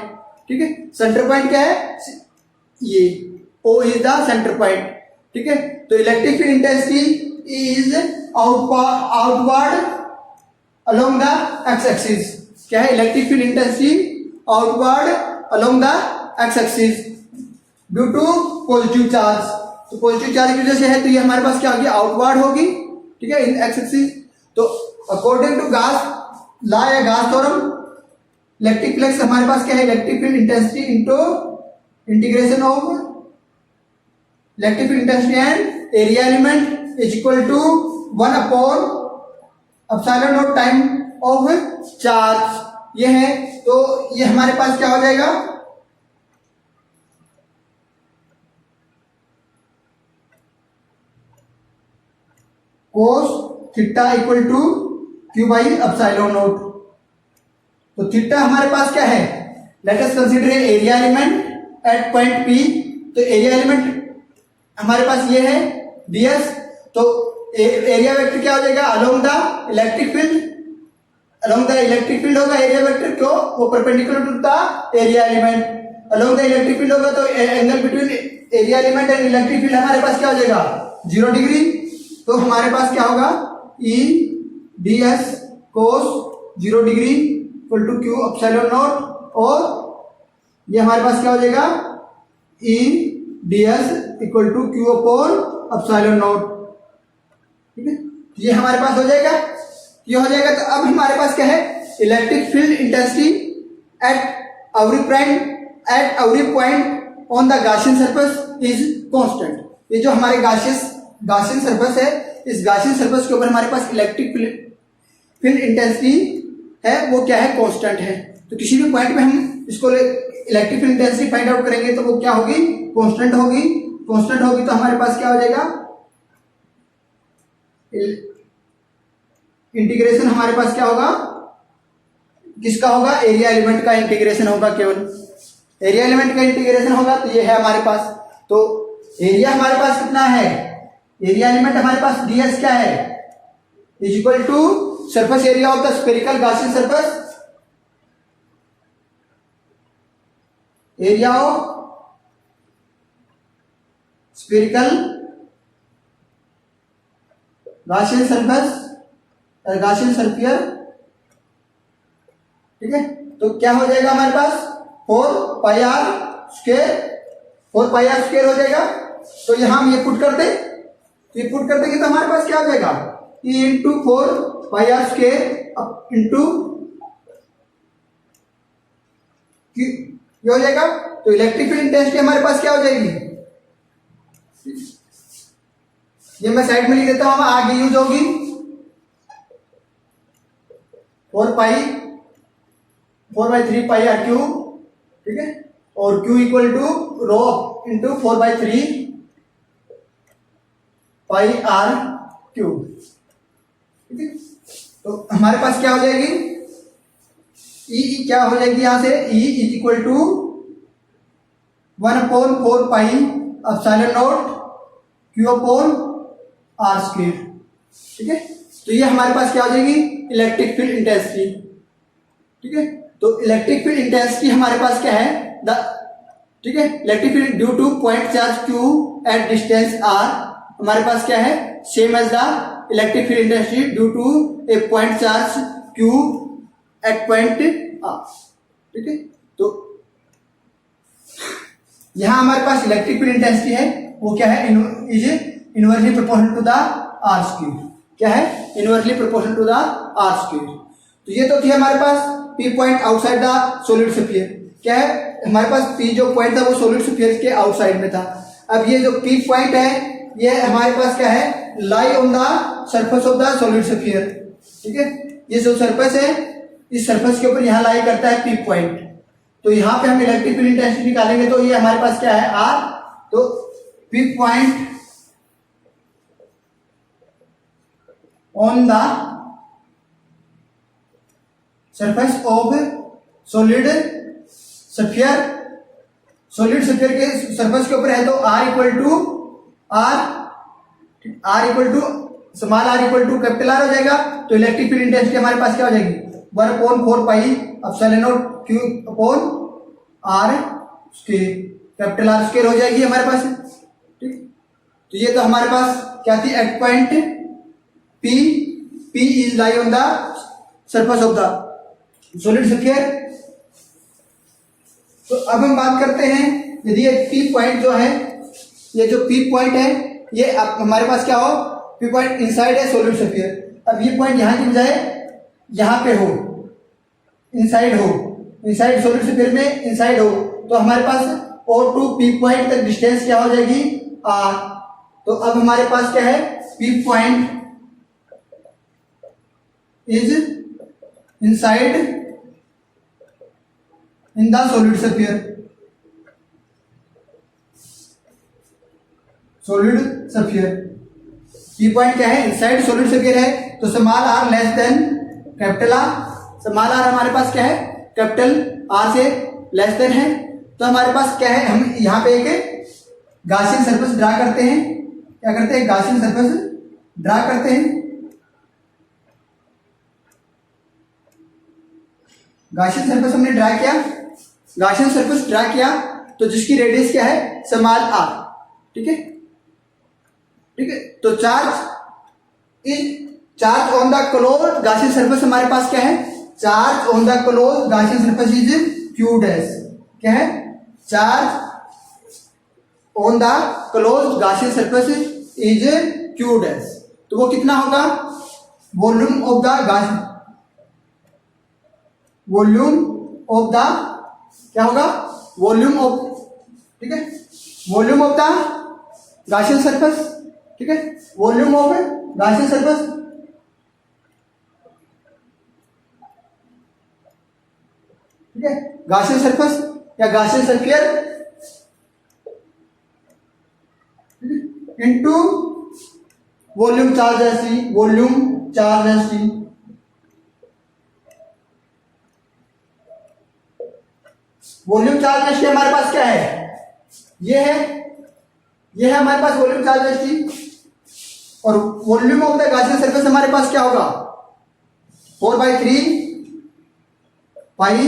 ठीक है, सेंटर पॉइंट क्या है? ये O is the centre point. ठीक है, तो electric field intensity is outward along the x axis। क्या है? Electric field intensity outward along the x axis due to positive charge. तो पॉजिटिव चार्ज की वजह से है तो ये हमारे पास क्या होगी? आउटवर्ड होगी। ठीक है, इन x axis। तो अकॉर्डिंग टू गॉस लॉ या गॉस थ्योरम, इलेक्ट्रिक फ्लक्स हमारे पास क्या है? Electric field intensity into integration of electric field intensity and area element is equal to 1/एप्सिलॉन नॉट टाइम ऑफ चार्ज। ये है, तो ये हमारे पास क्या हो जाएगा? Cos theta equal to Q by epsilon naught. तो थीटा हमारे पास क्या है? Let us consider area element eight point P। तो एरिया एलिमेंट हमारे पास ये है ds। तो एरिया वेक्टर क्या हो जाएगा? Along the electric field, along the electric field होगा एरिया वेक्टर, क्यों? वो perpendicular to the area element. Along the electric field होगा तो angle between area element and electric field हमारे पास क्या हो जाएगा? 0 डिग्री। तो हमारे पास क्या होगा? E ds cos 0 degree equal to Q epsilon naught. और ये हमारे पास क्या हो जाएगा? E ds equal to Q upon epsilon naught. ठीक है, ये हमारे पास हो जाएगा, ये हो जाएगा। तो अब हमारे पास क्या है? Electric field intensity at every point eight every point on the Gaussian surface is constant. ये जो हमारे गाशियन सरफेस है, इस गाशियन सरफेस के ऊपर हमारे पास इलेक्ट्रिक फील्ड इंटेंसिटी है, वो क्या है, कांस्टेंट है। तो किसी भी पॉइंट में हम इसको electric field intensity find out करेंगे तो वो क्या होगी, कांस्टेंट होगी। कांस्टेंट होगी तो हमारे पास क्या हो जाएगा, इंटीग्रेशन हमारे पास क्या होगा, किसका होगा, एरिया एलिमेंट का इंटीग्रेशन होगा, केवल एरिया एलिमेंट का इंटीग्रेशन होगा। तो ये है हमारे पास, तो एरिया हमारे पास कितना है, एरिया एलिमेंट हमारे पास ds क्या है, is equal to surface area of the spherical Gaussian surface, area of spherical Gaussian surface, Gaussian surface, ठीक है। तो क्या हो जाएगा हमारे पास 4 r स्क्वायर, 4 r स्क्वायर हो जाएगा। तो यहां हम ये पुट कर दे, ये पुट कर देंगे तो हमारे पास क्या हो जाएगा, e into 4 r square into ये हो जाएगा। तो इलेक्ट्रिक फील्ड इंटेंसिटी हमारे पास क्या हो जाएगी, ये मैं साइड में लिख देता हूं, आगे यूज होगी 4/3 पाई r क्यूब, ठीक है, और q equal to rho into 4/3 pi r cube, ठीक है। तो हमारे पास क्या हो जाएगी, E क्या हो जाएगी, यहां से E is equal to 1/4 pi epsilon naught q upon r square, ठीक है। तो ये हमारे पास क्या हो जाएगी, इलेक्ट्रिक फील्ड इंटेंसिटी, ठीक है। तो इलेक्ट्रिक फील्ड इंटेंसिटी हमारे पास क्या है, ठीक है, electric field due to point charge q at distance r हमारे पास क्या है, same as the electric field intensity due to a point charge q at point r, ठीक है। तो यहां हमारे पास इलेक्ट्रिक फील्ड इंटेंसिटी है, वो क्या है, is inversely proportional to the r square, क्या है, inversely proportional to the r square. तो ये तो थी हमारे पास p point outside the solid sphere, क्या है, हमारे पास p जो पॉइंट था वो सॉलिड स्फीयर के आउटसाइड में था। अब ये जो p पॉइंट है ये हमारे पास क्या है, लाई on the surface of the solid sphere, ठीक है। ये जो सरफेस है, इस सरफेस के ऊपर यहां लाई करता है p पॉइंट। तो यहां पे हम इलेक्ट्रिक फील्ड इंटेंसिटी निकालेंगे तो ये हमारे पास क्या है, r। तो p point on the surface of solid sphere, solid sphere के सरफेस के ऊपर है, तो r equal to small r equal to capital R हो जाएगा। तो इलेक्ट्रिक फील्ड इंटेंसिटी हमारे पास क्या हो जाएगी, 1/4 pi epsilon naught q upon r square, capital R square हो जाएगी हमारे पास, ठीक। तो ये तो हमारे पास क्या थी, at point p is lie on the surface of the solid sphere. तो अब हम बात करते हैं, यदि ये p पॉइंट जो है, ये जो p पॉइंट है ये अब हमारे पास क्या हो, p पॉइंट इनसाइड है सॉलिड स्फीयर। अब ये पॉइंट यहां की बजाय यहां पे हो, इनसाइड हो, इनसाइड सॉलिड स्फीयर में इनसाइड हो, तो हमारे पास O टू p पॉइंट तक डिस्टेंस क्या हो जाएगी, r। तो अब हमारे पास क्या है, p point is inside in the solid sphere, solid sphere p point क्या है, इनसाइड सॉलिड स्फीयर है। तो small r less than capital R, small r हमारे पास क्या है, कैपिटल R से लेस देन है। तो हमारे पास क्या है, हम यहाँ पे एक गाशियन सरफेस ड्रा करते हैं, क्या करते हैं, गाशियन सरफेस ड्रा करते हैं। गाशियन सरफेस हमने ड्रा किया, गाशियन सरफेस ड्रा किया तो जिसकी रेडियस क्या है, स्मॉल r, ठीक है, ठीक है। तो charge on the close Gaussian surface हमारे पास क्या है, charge on the close Gaussian surface is q dash, क्या है, charge on the close Gaussian surface is q dash. तो वो कितना होगा, volume of the Gaussian, volume of the क्या होगा, वॉल्यूम ऑफ, ठीक है, volume of the Gaussian surface, ठीक है, वॉल्यूम ऑफ गॉसियन सरफेस, ठीक है, गॉसियन सरफेस या Gaussian सर्फियर into volume charge density, volume charge density, volume charge density हमारे पास क्या है, ये है हमारे पास वॉल्यूम चार्ज डेंसिटी, और volume of the Gaussian surface हमारे पास क्या होगा 4/3 पाई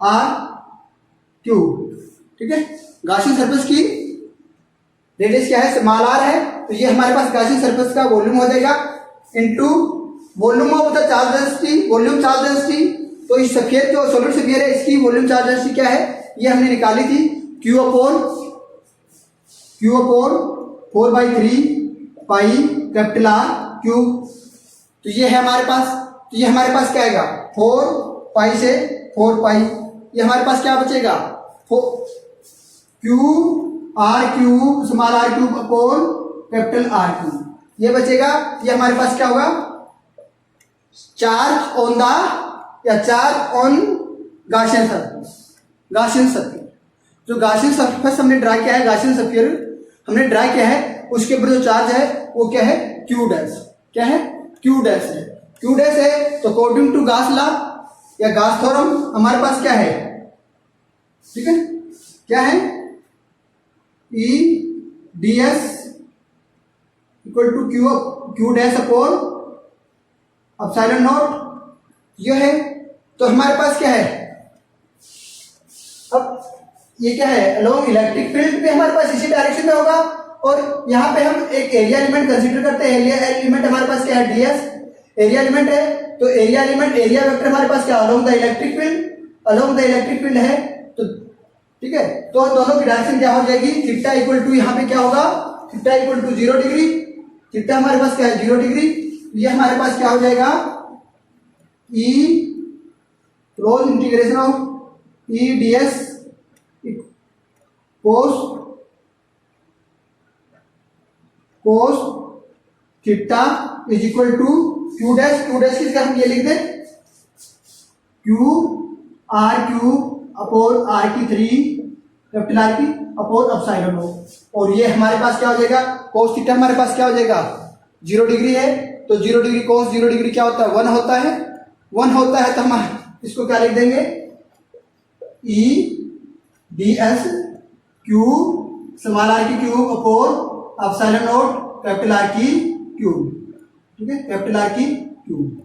आर क्यूब, ठीक है। गॉसियन सरफेस की रेडियस क्या है, स्मॉल आर है, तो ये हमारे पास गॉसियन सरफेस का वॉल्यूम हो जाएगा into volume of the charge density, volume charge density. तो इस सफियर जो सॉलिड सफियर है इसकी वॉल्यूम चार्ज डेंसिटी क्या है, ये हमने निकाली थी Q upon 4/3 pi capital R cube. तो ये है हमारे पास, तो ये हमारे पास क्या आएगा 4 पाई से 4 पाई, ये हमारे पास क्या बचेगा Q R cube small R cube upon capital R cube, ये बचेगा। ये हमारे पास क्या होगा चार्ज ऑन द या charge on Gaussian surface, Gaussian surface. जो गॉसियन सरफेस हमने ड्रा किया है, गॉसियन सरफेस हमने ड्रा किया है, उसके ऊपर जो चार्ज है वो क्या है क्यू डैश, क्या है क्यू डैश है, क्यू डैश है। तो अकॉर्डिंग टू गॉस लॉ या गॉस थ्योरम हमारे पास क्या है, ठीक है, क्या है E D S equal to Q dash upon epsilon naught, ये है। तो हमारे पास क्या है, अब ये क्या है अलोंग इलेक्ट्रिक फील्ड भी हमारे पास इसी डायरेक्शन में होगा, और यहाँ पे हम एक एरिया एलिमेंट कंसीडर करते हैं। एरिया एलिमेंट हमारे पास क्या है डीएस, एरिया एलिमेंट है। तो एरिया एलिमेंट, एरिया वेक्टर हमारे पास क्या along the electric field, along the electric field है, तो ठीक है। तो दोनों की डायरेक्शन क्या हो जाएगी, थीटा इक्वल टू यहाँ पे क्या होगा, theta equal to 0 degree, theta हमारे पास क्या है 0 डिग्री। ये हमारे पास क्या हो जाएगा E close integration of E D S cos theta is equal to Q dash, Q dash किसका हम ये लिख दें Q R cube upon R की 3 कैपिटल आर की अपॉन एप्सिलॉन नॉट। और ये हमारे पास क्या हो जाएगा कोस थीटा हमारे पास क्या हो जाएगा 0 डिग्री है, तो 0 डिग्री कोस 0 डिग्री क्या होता है 1 होता है, 1 होता है। तो हम इसको क्या लिख देंगे E D S Q small R की cube upon epsilon naught capital R की क्यूब, ठीक है, कैपिटल आर की क्यूब।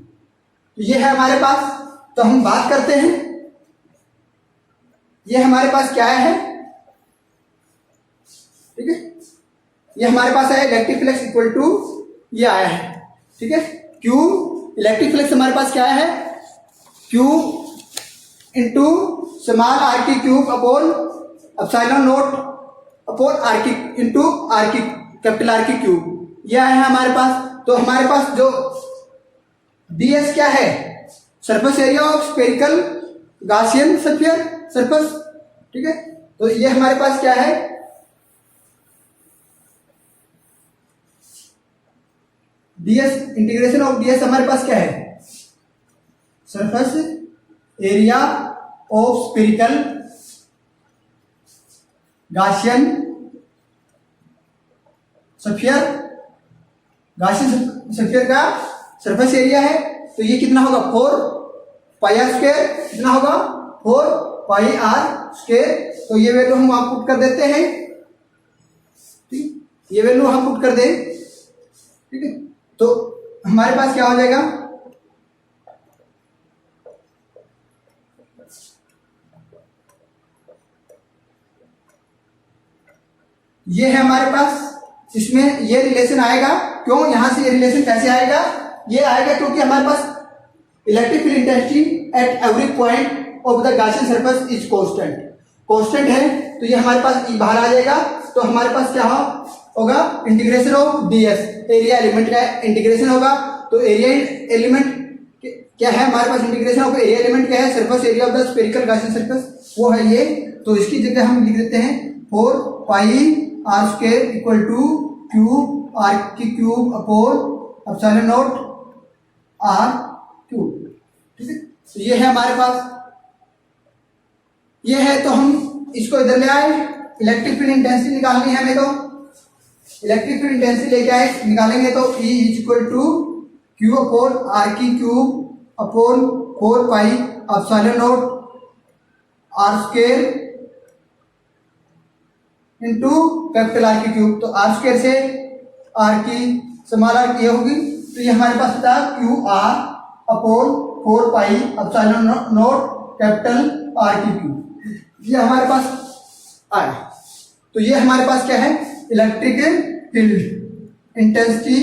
तो ये है हमारे पास। तो हम बात करते हैं, ये हमारे पास क्या है, ठीक है, ये हमारे पास है इलेक्ट्रिक फ्लक्स इक्वल टू ये आया है, ठीक है। क्यू इलेक्ट्रिक फ्लक्स हमारे पास क्या है क्यू इंटू स्मॉल आर की cube upon epsilon naught upon R की इंटू आर की कैपिटल आर की क्यूब, यह है हमारे पास। तो हमारे पास जो ds क्या है surface area of spherical Gaussian surface surface, ठीक है। तो ये हमारे पास क्या है ds, इंटीग्रेशन ऑफ ds हमारे पास क्या है surface area of spherical Gaussian surface, Gaussian surface का सरफेस एरिया है। तो ये कितना होगा 4 पाई आर स्क्वायर, कितना होगा 4 पाई आर स्क्वायर। तो ये वैल्यू हम वहां पुट कर देते हैं, ठीक, ये वैल्यू हम पुट कर दें, ठीक है। तो हमारे पास क्या हो जाएगा ये है हमारे पास, इसमें ये रिलेशन आएगा। क्यों यहां से ये रिलेशन कैसे आएगा, ये आएगा क्योंकि हमारे पास electric field intensity at every point of the Gaussian surface is constant, constant है। तो ये हमारे पास बाहर आ जाएगा। तो हमारे पास क्या होगा integration of DS, area element का इंटीग्रेशन होगा। तो एरिया एलिमेंट क्या है हमारे पास, इंटीग्रेशन ऑफ एरिया एलिमेंट क्या है surface area of the spherical Gaussian surface वो है ये। तो इसकी जगह हम लिख देते हैं 4 pi R square equal to cube R की cube upon epsilon naught R cube. ठीक है, तो ये है हमारे पास, ये है। तो हम इसको इधर ले आए, इलेक्ट्रिक फील्ड इंटेंसिटी निकालनी है हमें। तो इलेक्ट्रिक फील्ड इंटेंसिटी लेके आए, निकालेंगे तो E is equal to Q upon R की cube upon 4 pi epsilon naught R square into capital R की क्यूब। तो आर स्क्वायर से आर की स्मॉल आर की होगी, तो ये हमारे पास था Q R upon 4 pi epsilon naught capital R की क्यूब। ये हमारे पास आया। तो ये हमारे पास क्या है, इलेक्ट्रिक फील्ड इंटेंसिटी।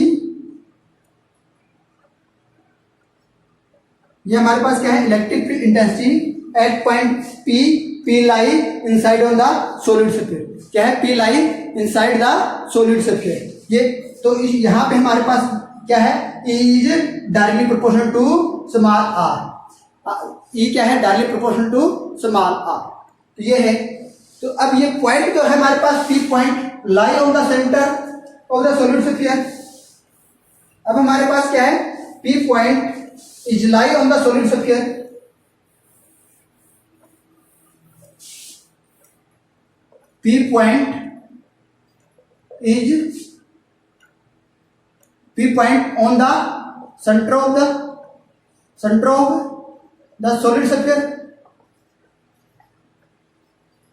ये हमारे पास क्या है, electric field intensity at point P lie inside on the solid sphere. क्या है, P lie inside the solid sphere. ये तो यहां पे हमारे पास क्या है, E is directly proportional to small R. E क्या है, directly proportional to small R. तो ये है। तो अब ये पॉइंट जो है हमारे पास, P point lie on the centre of the solid sphere. अब हमारे पास क्या है, P point is lie on the solid sphere. P point is P point on the center of the solid sphere।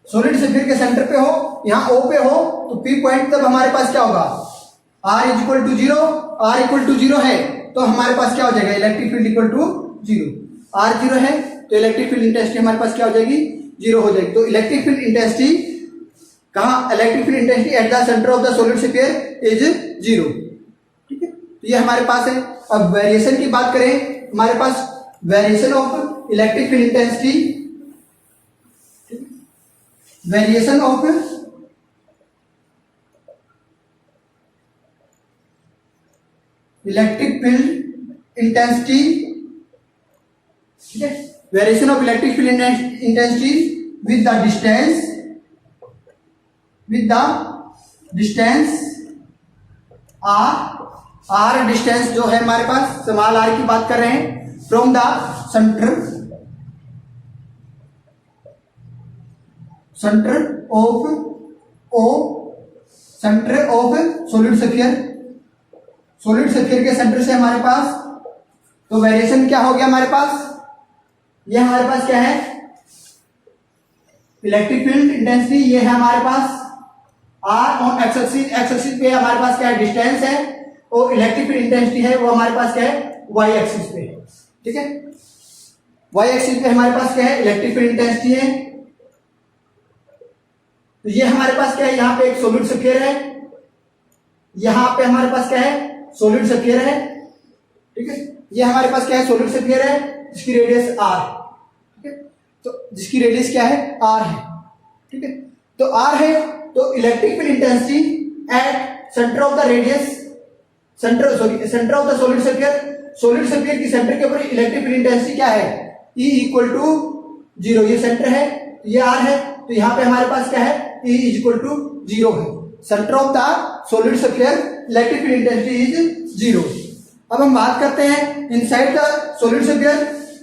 Solid sphere के सेंटर पे हो, यहां O पे हो, तो P पॉइंट तब हमारे पास क्या होगा, R equal to 0। R equal to 0 है तो हमारे पास क्या हो जाएगा, electric field equal to 0। R 0 है तो इलेक्ट्रिक फील्ड इंटेंसिटी हमारे पास क्या हो जाएगी, 0 हो जाएगी। तो इलेक्ट्रिक फील्ड इंटेंसिटी कहाँ, electric field intensity at the centre of the solid sphere is 0। ठीक है, तो ये हमारे पास है। अब वेरिएशन की बात करें, हमारे पास variation of electric field intensity, variation of electric field intensity. ठीक है, variation of electric field intensity with the distance, R distance जो है हमारे पास, स्मॉल r की बात कर रहे हैं, from the centre of solid sphere. Solid sphere के सेंटर से हमारे पास, तो वेरिएशन क्या हो गया हमारे पास, ये हमारे पास क्या है, इलेक्ट्रिक फील्ड इंटेंसिटी। ये है हमारे पास R ऑन एक्स एक्सिस पे हमारे पास क्या है, डिस्टेंस है, और इलेक्ट्रिक फील्ड इंटेंसिटी है वो हमारे पास क्या है, Y एक्सिस पे। ठीक है, Y एक्सिस पे हमारे पास क्या है, इलेक्ट्रिक फील्ड इंटेंसिटी है। तो ये हमारे पास क्या है, यहाँ पे एक सॉलिड स्फीयर है, यहाँ पे हमारे पास क्या है, सॉलिड स्फीयर है। ठीक है, ये हमारे पास क्या है, सॉलिड स्फीयर है जिसकी रेडियस R। ठीक है, तो जिसकी रेडियस क्या है, R है। ठीक है, तो R है, तो electric field intensity at centre of the radius, centre of the solid sphere. Solid sphere की सेंटर के ऊपर इलेक्ट्रिक फील्ड इंटेंसिटी क्या है, E इक्वल टू 0। ये सेंटर है, ये R है, तो यहाँ पे हमारे पास क्या है, E इक्वल टू 0 है। Centre of the solid sphere electric field intensity is 0। अब हम बात करते हैं inside the solid sphere.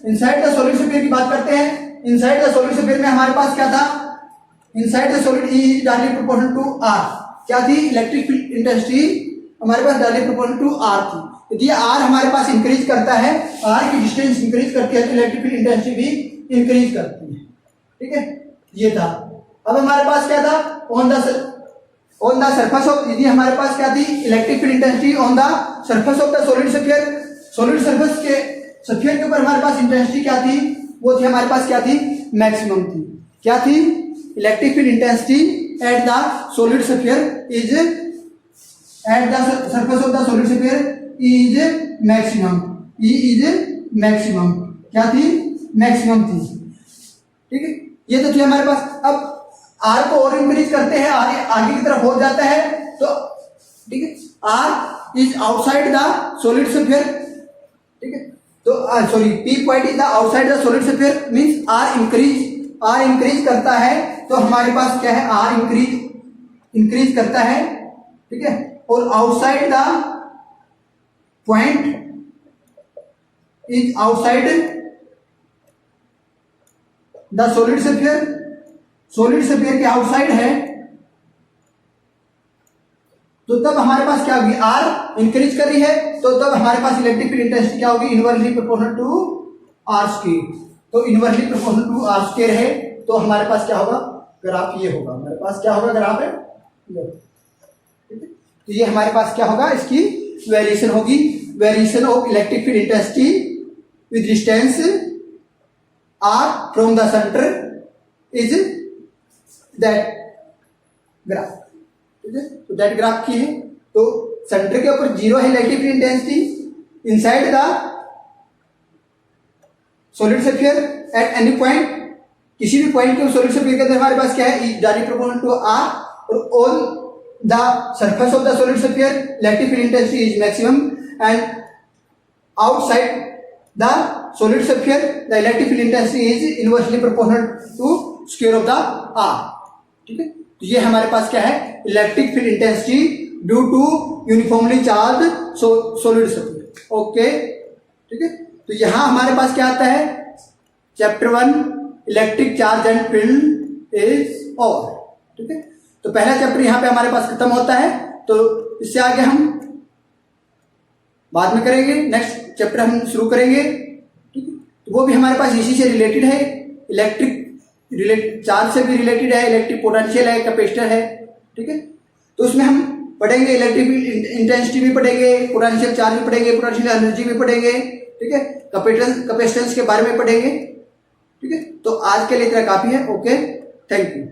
Inside the solid sphere की बात करते हैं। इनसाइड द सॉलिड स्फीयर में हमारे पास क्या था, inside the solid E is directly proportional to R। क्या थी, इलेक्ट्रिक फील्ड इंटेंसिटी हमारे पास डायरेक्टली प्रोपोर्शनल टू R थी। यदि R हमारे पास इंक्रीज करता है, R की डिस्टेंस इंक्रीज करती है, तो इलेक्ट्रिक फील्ड इंटेंसिटी भी इंक्रीज करती है। ठीक है, ये था। अब हमारे पास क्या था, ऑन द सरफेस ऑफ, यदि हमारे पास क्या थी, electric field intensity on the surface of the solid sphere. Solid surface के स्फीयर के ऊपर हमारे पास इंटेंसिटी क्या थी, वो थी हमारे पास क्या थी, मैक्सिमम थी। क्या थी, electric field intensity at the solid sphere is at the surface of the solid sphere is maximum. E is maximum, क्या थी, मैक्सिमम थी। ठीक है, ये तो थी हमारे पास। अब R को और इंक्रीज करते हैं, आगे की तरफ हो जाता है, तो ठीक है, R is outside the solid sphere. ठीक है, तो sorry, P point is the outside the solid sphere means R increase R increase करता है तो हमारे पास क्या है, आर इंक्रीज करता है, ठीक है। और outside the point is outside the solid sphere के आउटसाइड है, तो तब हमारे पास क्या होगी, आर इंक्रीज कर रही है, तो तब हमारे पास इलेक्ट्रिक फील्ड इंटेंसिटी क्या होगी, inversely proportional to R square. तो inversely proportional to R square है, तो हमारे पास क्या होगा, ग्राफ ये होगा, हमारे पास क्या होगा, ग्राफ है, ठीक है। तो ये हमारे पास क्या होगा, इसकी वेरिएशन होगी, variation of electric field intensity with distance R from the centre is that graph, ठीक है। तो दैट ग्राफ की है, तो सेंटर के ऊपर 0 है electric field intensity, inside the solid sphere at any point, किसी भी पॉइंट के सॉलिड स्फीयर के अंदर हमारे पास क्या है, डायरेक्ट प्रोपोर्शनल टू आर, और on the surface of the solid sphere electric field intensity is maximum, and outside the solid sphere the electric field intensity is inversely proportional to square of the r, ठीक है। तो ये हमारे पास क्या है, electric field intensity due to uniformly charge solid sphere, okay, ठीक है। तो यहां हमारे पास क्या आता है, chapter 1 electric charge and field is over, ठीक है। तो पहला चैप्टर यहां पे हमारे पास खत्म होता है, तो इससे आगे हम बाद में करेंगे, नेक्स्ट चैप्टर हम शुरू करेंगे, ठीक है। तो वो भी हमारे पास इसी से रिलेटेड है, इलेक्ट्रिक चार्ज से भी रिलेटेड है, इलेक्ट्रिक पोटेंशियल है, कैपेसिटर है, ठीक है। तो उसमें हम पढ़ेंगे इलेक्ट्रिक इंटेंसिटी भी पढ़ेंगे, पोटेंशियल चार्ज भी पढ़ेंगे, पोटेंशियल एनर्जी भी पढ़ेंगे, ठीक है, कैपेसिटेंस के बारे में पढ़ेंगे, ठीक है। तो आज के लिए इतना काफी है, ओके, थैंक यू।